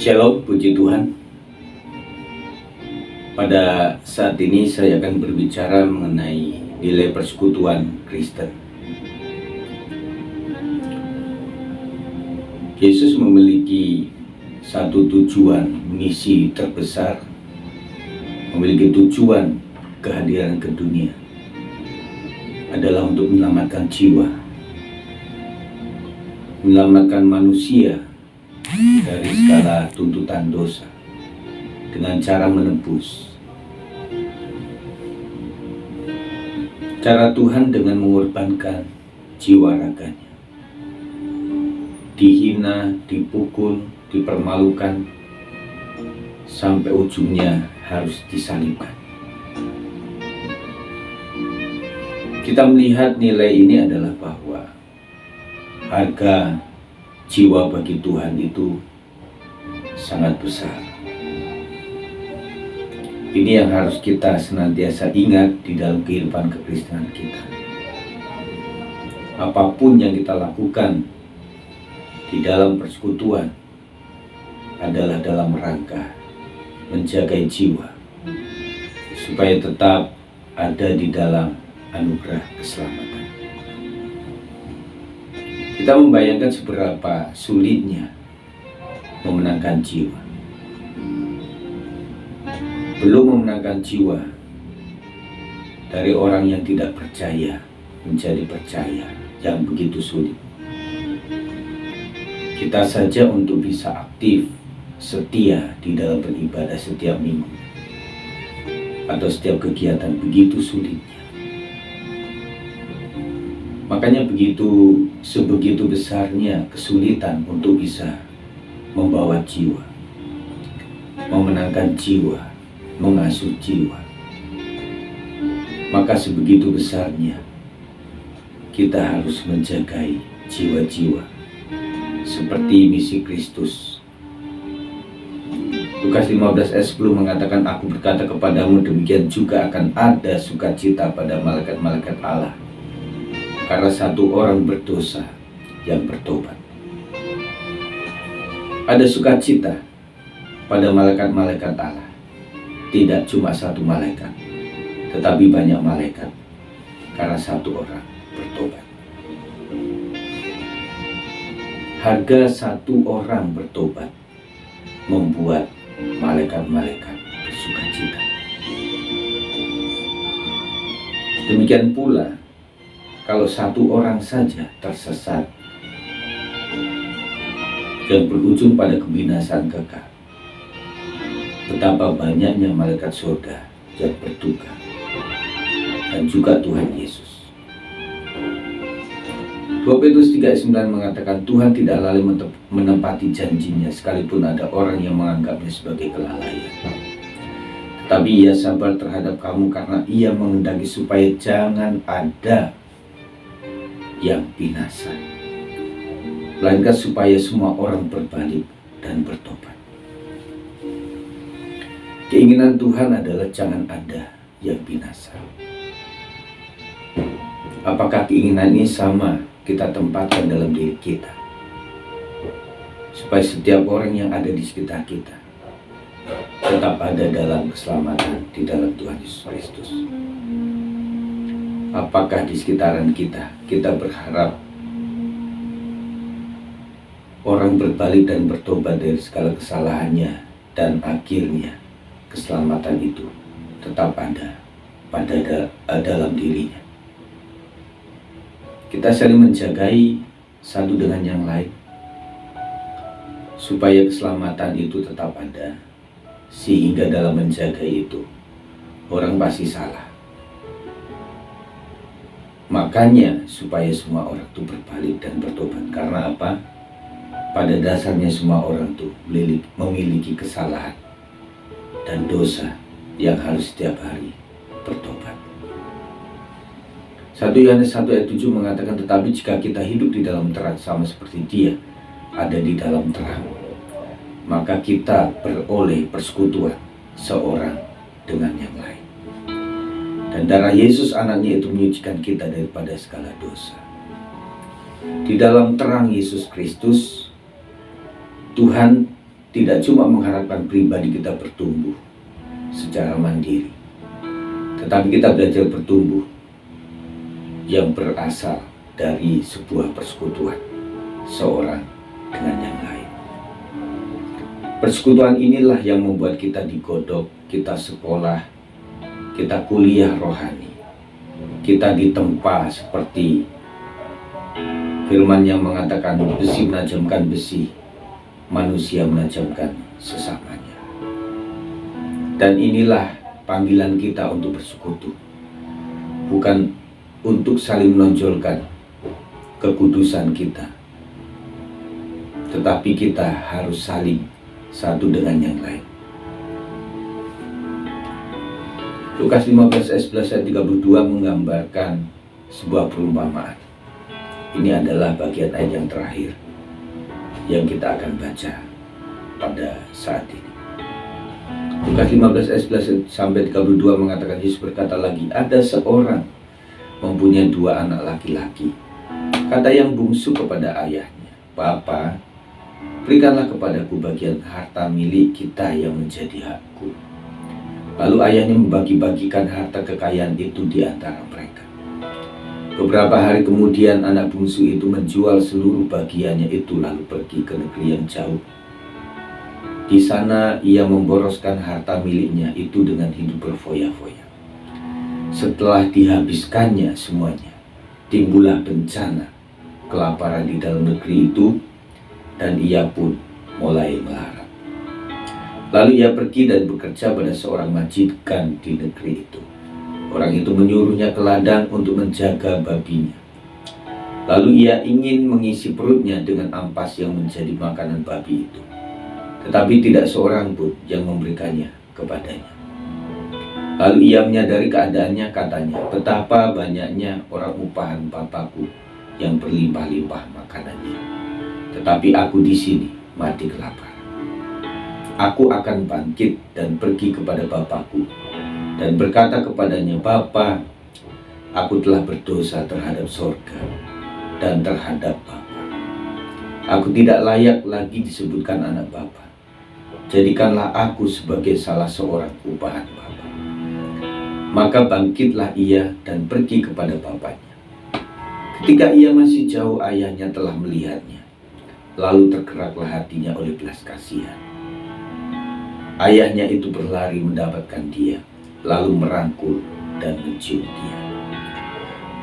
Shalom, puji Tuhan. Pada saat ini saya akan berbicara mengenai nilai persekutuan Kristen. Yesus memiliki satu tujuan, misi terbesar, memiliki tujuan kehadiran ke dunia adalah untuk menyelamatkan jiwa, menyelamatkan manusia dari segala tuntutan dosa dengan cara menebus. Cara Tuhan dengan mengorbankan jiwa raganya, dihina, dipukul, dipermalukan, sampai ujungnya harus disalibkan. Kita melihat nilai ini adalah bahwa harga jiwa bagi Tuhan itu sangat besar. Ini yang harus kita senantiasa ingat di dalam kehidupan kekristenan kita. Apapun yang kita lakukan di dalam persekutuan adalah dalam rangka menjaga jiwa supaya tetap ada di dalam anugerah keselamatan. Kita membayangkan seberapa sulitnya memenangkan jiwa. Belum memenangkan jiwa dari orang yang tidak percaya menjadi percaya yang begitu sulit. Kita saja untuk bisa aktif, setia di dalam beribadah setiap minggu atau setiap kegiatan begitu sulitnya. Makanya sebegitu besarnya kesulitan untuk bisa membawa jiwa, memenangkan jiwa, mengasuh jiwa. Maka sebegitu besarnya kita harus menjagai jiwa-jiwa seperti misi Kristus. Lukas 15 ayat 10 mengatakan, "Aku berkata kepadamu, demikian juga akan ada sukacita pada malaikat-malaikat Allah karena satu orang berdosa yang bertobat." Ada sukacita pada malaikat-malaikat Allah. Tidak cuma satu malaikat, tetapi banyak malaikat karena satu orang bertobat. Harga satu orang bertobat membuat malaikat-malaikat bersukacita. Demikian pula kalau satu orang saja tersesat dan berujung pada kebinasaan kekal, betapa banyaknya malaikat surga yang berduka, dan juga Tuhan Yesus. 2 Petrus 3:9 mengatakan, "Tuhan tidak lalai menepati janjinya, sekalipun ada orang yang menganggapnya sebagai kelalaian. Tetapi ia sabar terhadap kamu karena ia menghendaki supaya jangan ada yang binasa, melainkan supaya semua orang berbalik dan bertobat." Keinginan Tuhan adalah jangan ada yang binasa. Apakah keinginan ini sama kita tempatkan dalam diri kita? Supaya setiap orang yang ada di sekitar kita tetap ada dalam keselamatan di dalam Tuhan Yesus Kristus. Apakah di sekitaran kita berharap orang berbalik dan bertobat dari segala kesalahannya, dan akhirnya keselamatan itu tetap ada dalam dirinya? Kita saling menjagai satu dengan yang lain supaya keselamatan itu tetap ada, sehingga dalam menjaga itu orang pasti salah. Makanya supaya semua orang itu berbalik dan bertobat. Karena apa? Pada dasarnya semua orang itu memiliki kesalahan dan dosa yang harus setiap hari bertobat. 1 Yohanes 1 ayat 7 mengatakan, "Tetapi jika kita hidup di dalam terang sama seperti Dia ada di dalam terang, maka kita beroleh persekutuan seorang dengan yang lain. Dan darah Yesus anaknya itu menyucikan kita daripada segala dosa." Di dalam terang Yesus Kristus, Tuhan tidak cuma mengharapkan pribadi kita bertumbuh secara mandiri, tetapi kita belajar bertumbuh yang berasal dari sebuah persekutuan seorang dengan yang lain. Persekutuan inilah yang membuat kita digodok, kita sekolah, kita kuliah rohani, kita ditempa seperti firman yang mengatakan besi menajamkan besi, manusia menajamkan sesamanya. Dan inilah panggilan kita untuk bersekutu, bukan untuk saling menonjolkan kekudusan kita, tetapi kita harus saling satu dengan yang lain. Lukas 15 ayat 11 ayat 32 menggambarkan sebuah perumpamaan. Ini adalah bagian ayat yang terakhir yang kita akan baca pada saat ini. Lukas 15 ayat 11 sampai 32 mengatakan, Yesus berkata lagi, ada seorang mempunyai 2 anak laki-laki. Kata yang bungsu kepada ayahnya, Bapa, berikanlah kepadaku bagian harta milik kita yang menjadi hakku. Lalu ayahnya membagi-bagikan harta kekayaan itu di antara mereka. Beberapa hari kemudian anak bungsu itu menjual seluruh bagiannya itu lalu pergi ke negeri yang jauh. Di sana ia memboroskan harta miliknya itu dengan hidup berfoya-foya. Setelah dihabiskannya semuanya, timbullah bencana kelaparan di dalam negeri itu, dan ia pun mulai melarat. Lalu ia pergi dan bekerja pada seorang majikan di negeri itu. Orang itu menyuruhnya ke ladang untuk menjaga babinya. Lalu ia ingin mengisi perutnya dengan ampas yang menjadi makanan babi itu, tetapi tidak seorang pun yang memberikannya kepadanya. Lalu ia menyadari keadaannya, katanya, betapa banyaknya orang upahan Bapakku yang berlimpah-limpah makanannya, tetapi aku di sini mati kelaparan. Aku akan bangkit dan pergi kepada Bapakku dan berkata kepadanya, Bapa, aku telah berdosa terhadap sorga dan terhadap Bapa. Aku tidak layak lagi disebutkan anak Bapa. Jadikanlah aku sebagai salah seorang upahan Bapa. Maka bangkitlah ia dan pergi kepada bapaknya. Ketika ia masih jauh, ayahnya telah melihatnya. Lalu tergeraklah hatinya oleh belas kasihan. Ayahnya itu berlari mendapatkan dia, lalu merangkul dan mencium dia.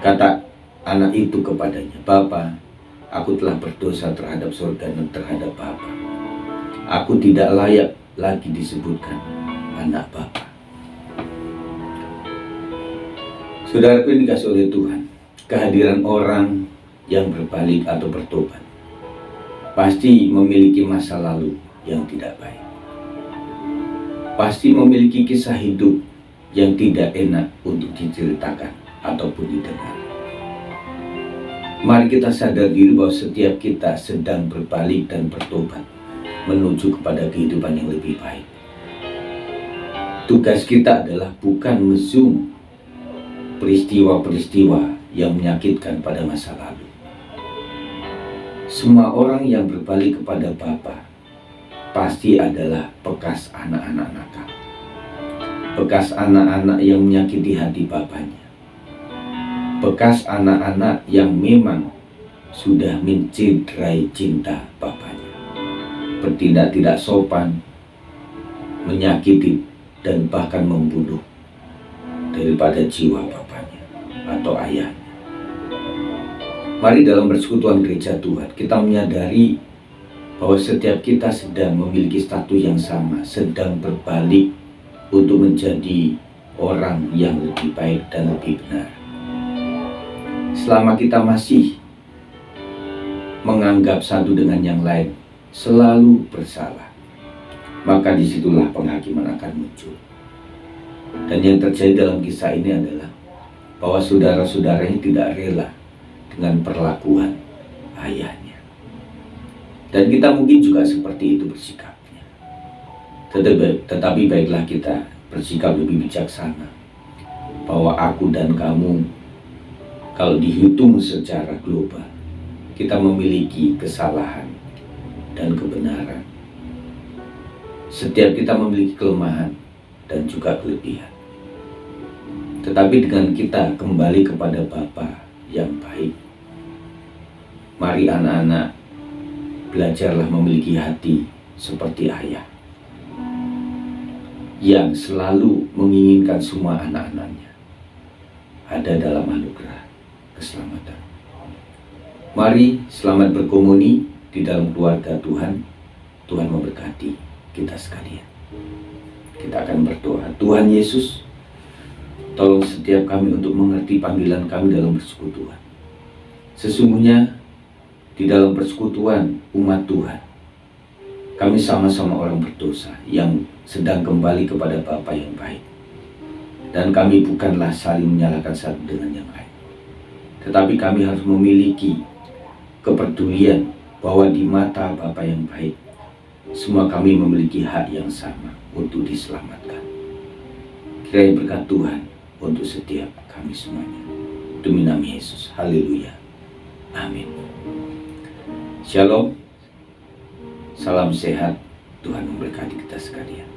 Kata anak itu kepadanya, Bapa, aku telah berdosa terhadap surga dan terhadap Bapa. Aku tidak layak lagi disebutkan anak Bapa. Saudaraku yang dikasihi oleh Tuhan, kehadiran orang yang berbalik atau bertobat pasti memiliki masa lalu yang tidak baik. Pasti memiliki kisah hidup yang tidak enak untuk diceritakan ataupun didengar. Mari kita sadar diri bahwa setiap kita sedang berbalik dan bertobat menuju kepada kehidupan yang lebih baik. Tugas kita adalah bukan mesum peristiwa-peristiwa yang menyakitkan pada masa lalu. Semua orang yang berbalik kepada Bapa pasti adalah bekas anak-anak nakal, bekas anak-anak yang menyakiti hati bapaknya, bekas anak-anak yang memang sudah mencederai cinta bapaknya, bertindak tidak sopan, menyakiti dan bahkan membunuh daripada jiwa bapaknya atau ayahnya. Mari dalam persekutuan gereja Tuhan kita menyadari bahwa setiap kita sedang memiliki status yang sama, sedang berbalik untuk menjadi orang yang lebih baik dan lebih benar. Selama kita masih menganggap satu dengan yang lain selalu bersalah, maka disitulah penghakiman akan muncul. Dan yang terjadi dalam kisah ini adalah bahwa saudara-saudaranya tidak rela dengan perlakuan ayahnya. Dan kita mungkin juga seperti itu bersikapnya. Tetapi baiklah kita bersikap lebih bijaksana, bahwa aku dan kamu, kalau dihitung secara global, kita memiliki kesalahan dan kebenaran. Setiap kita memiliki kelemahan dan juga kelebihan. Tetapi dengan kita kembali kepada Bapa yang baik, mari anak-anak, belajarlah memiliki hati seperti ayah yang selalu menginginkan semua anak-anaknya ada dalam anugerah keselamatan. Mari selamat berkomuni di dalam keluarga Tuhan. Tuhan memberkati kita sekalian. Kita akan berdoa. Tuhan Yesus, tolong setiap kami untuk mengerti panggilan kami dalam persekutuan. Sesungguhnya di dalam persekutuan umat Tuhan, kami sama-sama orang berdosa yang sedang kembali kepada Bapa yang baik. Dan kami bukanlah saling menyalahkan satu dengan yang lain, tetapi kami harus memiliki kepedulian bahwa di mata Bapa yang baik, semua kami memiliki hak yang sama untuk diselamatkan. Kiranya berkat Tuhan untuk setiap kami semuanya. Demi nama Yesus. Haleluya. Amin. Shalom. Salam sehat. Tuhan memberkati kita sekalian.